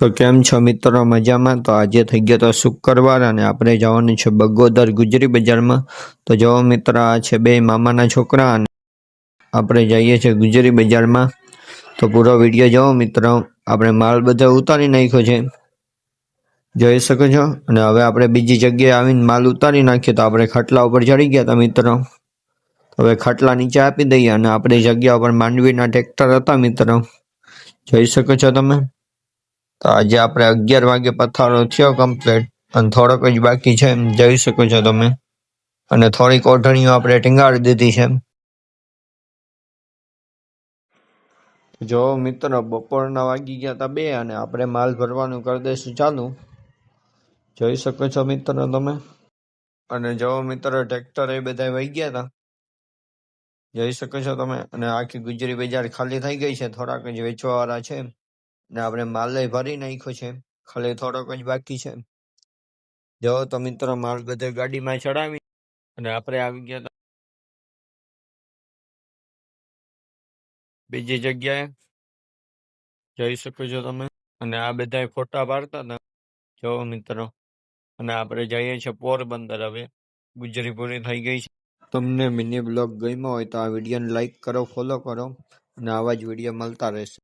તો કેમ છો મિત્રો? મજામાં? તો આજે થઈ ગયો તો શુક્રવાર અને આપણે જવાનું છે બગોદર ગુજરી બજારમાં. તો જો મિત્ર, આ છે બે મામાના છોકરા અને આપણે જઈએ છીએ ગુજરી બજારમાં. તો પૂરો વિડીયો જોવો મિત્રો. આપણે માલ બધો ઉતારી નાખ્યો છે, જોઈ શકો છો. અને હવે આપણે બીજી જગ્યાએ આવીને માલ ઉતારી નાખ્યો. તો આપણે ખાટલા ઉપર ચડી ગયા હતા મિત્રો. હવે ખાટલા નીચે આપી દઈએ અને આપણી જગ્યા ઉપર માંડવીના ટ્રેક્ટર હતા મિત્રો, જોઈ શકો છો તમે. તો આજે આપણે 11 વાગે પથારો થયો કમ્પ્લીટ અને થોડોક જ બાકી છે, એમ જોઈ શકો છો તમે. અને થોડીક ઓઢણીઓ આપણે ટીંગાડી દીધી છે. જો મિત્રો, બપોરના વાગી ગયા હતા 2 અને આપણે માલ ભરવાનું કરી દઈશું ચાલુ, જોઈ શકો છો મિત્રો તમે. અને જો મિત્રો, ટ્રેક્ટર એ બધા વહી ગયા હતા, જોઈ શકો છો તમે. અને આખી ગુજરી બજાર ખાલી થઈ ગઈ છે, થોડાક જ વેચવા વાળા છે. ને આપણે માલ ભરી નાખ્યો છે, ખાલી થોડોક જ બાકી છે. જો તો મિત્રો, માલ બધે ગાડીમાં ચડાવી અને આપણે આવી ગયા હતા બીજી જગ્યાએ, જોઈ શકો છો તમે. અને આ બધા ફોટા પાડતા હતા, જો મિત્રો. અને આપણે જઈએ છીએ પોરબંદર. હવે ગુજરી પૂરી થઈ ગઈ છે. તમને મિની બ્લોગ ગમ્યો હોય તો આ વિડીયોને લાઈક કરો, ફોલો કરો અને આવા જ વિડીયો મળતા રહેશે.